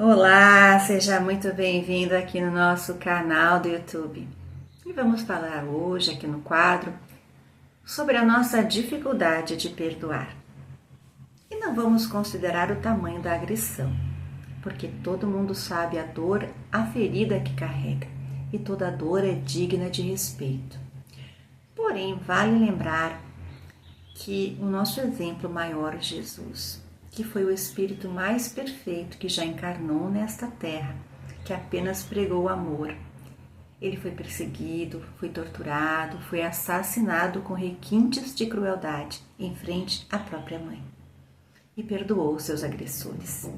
Olá, seja muito bem-vindo aqui no nosso canal do YouTube. E vamos falar hoje aqui no quadro sobre a nossa dificuldade de perdoar. E não vamos considerar o tamanho da agressão, porque todo mundo sabe a dor, a ferida que carrega, e toda dor é digna de respeito. Porém, vale lembrar que o nosso exemplo maior, Jesus, que foi o Espírito mais perfeito que já encarnou nesta terra, que apenas pregou o amor. Ele foi perseguido, foi torturado, foi assassinado com requintes de crueldade em frente à própria mãe. E perdoou seus agressores.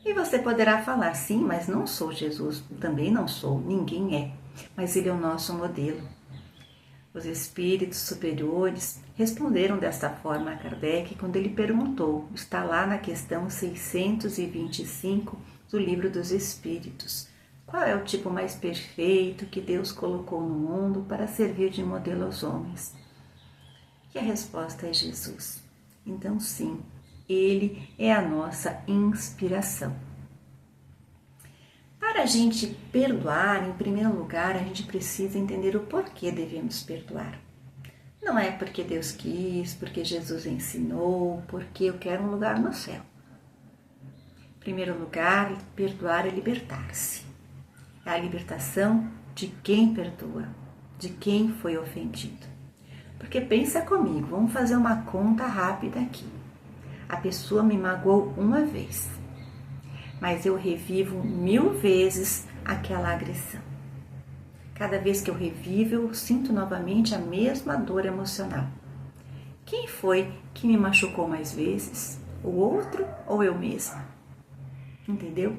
E você poderá falar, sim, mas não sou Jesus, também não sou, ninguém é, mas ele é o nosso modelo. Os espíritos superiores responderam desta forma a Kardec quando ele perguntou, está lá na questão 625 do Livro dos Espíritos, qual é o tipo mais perfeito que Deus colocou no mundo para servir de modelo aos homens? E a resposta é Jesus. Então sim, ele é a nossa inspiração. Para a gente perdoar, em primeiro lugar, a gente precisa entender o porquê devemos perdoar. Não é porque Deus quis, porque Jesus ensinou, porque eu quero um lugar no céu. Em primeiro lugar, perdoar é libertar-se. É a libertação de quem perdoa, de quem foi ofendido. Porque pensa comigo, vamos fazer uma conta rápida aqui. A pessoa me magoou uma vez, mas eu revivo 1000 vezes aquela agressão. Cada vez que eu revivo, eu sinto novamente a mesma dor emocional. Quem foi que me machucou mais vezes? O outro ou eu mesma? Entendeu?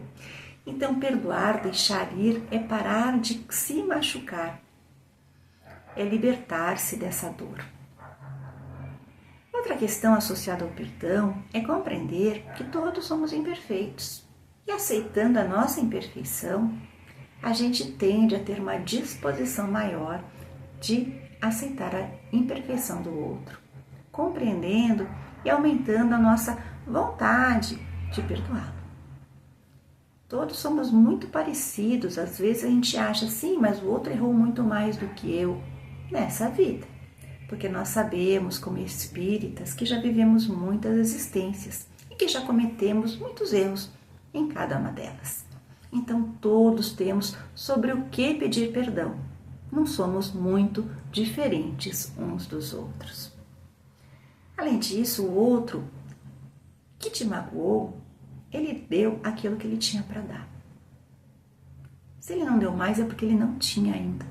Então, perdoar, deixar ir, é parar de se machucar. É libertar-se dessa dor. Outra questão associada ao perdão é compreender que todos somos imperfeitos. E aceitando a nossa imperfeição, a gente tende a ter uma disposição maior de aceitar a imperfeição do outro, compreendendo e aumentando a nossa vontade de perdoá-lo. Todos somos muito parecidos, às vezes a gente acha, sim, mas o outro errou muito mais do que eu nessa vida, porque nós sabemos, como espíritas, que já vivemos muitas existências e que já cometemos muitos erros em cada uma delas. Então todos temos sobre o que pedir perdão. Não somos muito diferentes uns dos outros. Além disso, o outro que te magoou, ele deu aquilo que ele tinha para dar. Se ele não deu mais é porque ele não tinha ainda.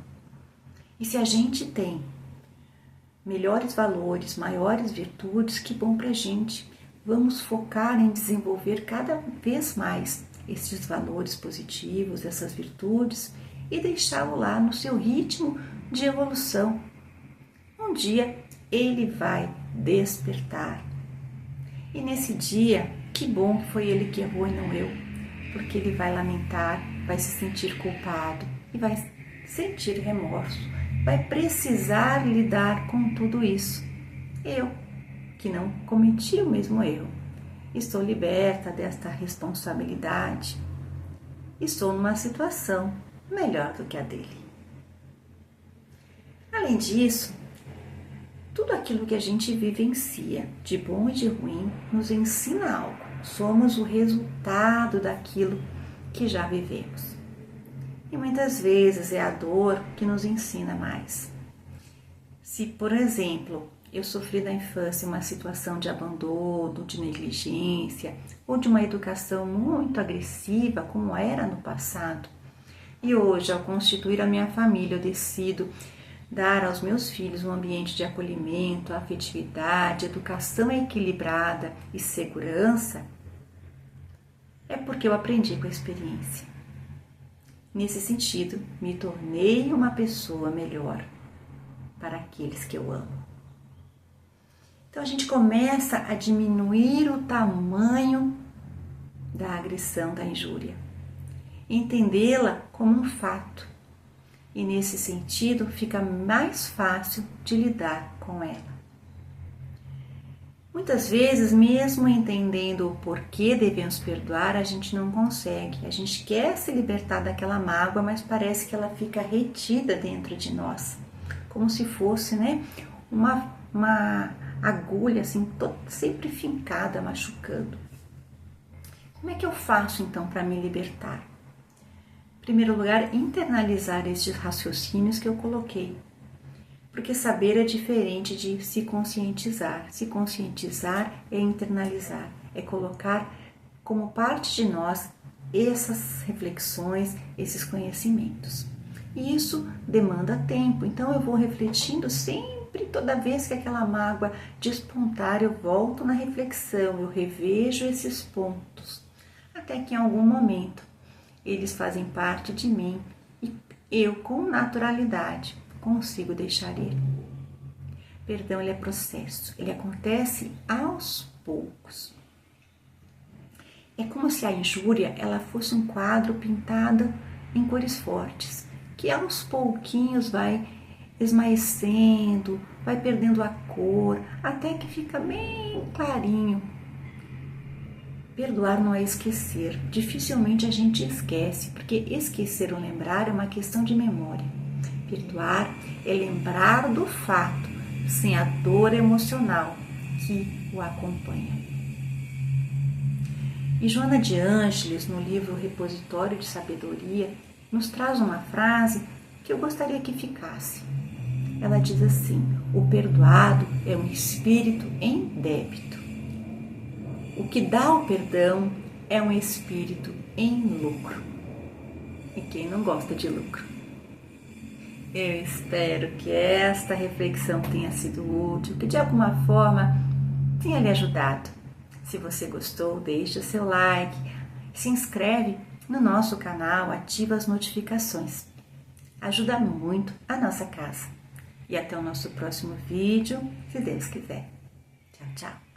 E se a gente tem melhores valores, maiores virtudes, que bom pra gente. Vamos focar em desenvolver cada vez mais esses valores positivos, essas virtudes e deixá-lo lá no seu ritmo de evolução. Um dia ele vai despertar. E nesse dia, que bom que foi ele que errou e não eu, porque ele vai lamentar, vai se sentir culpado e vai sentir remorso, vai precisar lidar com tudo isso. Eu, que não cometi o mesmo erro, estou liberta desta responsabilidade. Estou numa situação melhor do que a dele. Além disso, tudo aquilo que a gente vivencia, de bom e de ruim, nos ensina algo. Somos o resultado daquilo que já vivemos. E muitas vezes é a dor que nos ensina mais. Se, por exemplo, eu sofri na infância uma situação de abandono, de negligência ou de uma educação muito agressiva, como era no passado, e hoje, ao constituir a minha família, eu decido dar aos meus filhos um ambiente de acolhimento, afetividade, educação equilibrada e segurança, é porque eu aprendi com a experiência. Nesse sentido, me tornei uma pessoa melhor para aqueles que eu amo. Então a gente começa a diminuir o tamanho da agressão, da injúria, entendê-la como um fato. E nesse sentido fica mais fácil de lidar com ela. Muitas vezes, mesmo entendendo o porquê devemos perdoar, a gente não consegue. A gente quer se libertar daquela mágoa, mas parece que ela fica retida dentro de nós, como se fosse, né, uma agulha assim, sempre fincada, machucando. Como é que eu faço então para me libertar? Em primeiro lugar, internalizar estes raciocínios que eu coloquei. Porque saber é diferente de se conscientizar. Se conscientizar é internalizar, é colocar como parte de nós essas reflexões, esses conhecimentos. E isso demanda tempo, então eu vou refletindo sempre, toda vez que aquela mágoa despontar, eu volto na reflexão, eu revejo esses pontos, até que em algum momento eles fazem parte de mim e eu, com naturalidade, consigo deixar ele. Perdão, ele é processo, ele acontece aos poucos. É como se a injúria ela fosse um quadro pintado em cores fortes, que aos pouquinhos vai esmaecendo, vai perdendo a cor, até que fica bem clarinho. Perdoar não é esquecer, dificilmente a gente esquece, porque esquecer ou lembrar é uma questão de memória. Perdoar é lembrar do fato, sem a dor emocional que o acompanha. E Joana de Ângeles, no livro Repositório de Sabedoria, nos traz uma frase que eu gostaria que ficasse. Ela diz assim: o perdoado é um espírito em débito. O que dá o perdão é um espírito em lucro. E quem não gosta de lucro? Eu espero que esta reflexão tenha sido útil, que de alguma forma tenha lhe ajudado. Se você gostou, deixe o seu like, se inscreve no nosso canal, ativa as notificações. Ajuda muito a nossa casa. E até o nosso próximo vídeo, se Deus quiser. Tchau, tchau.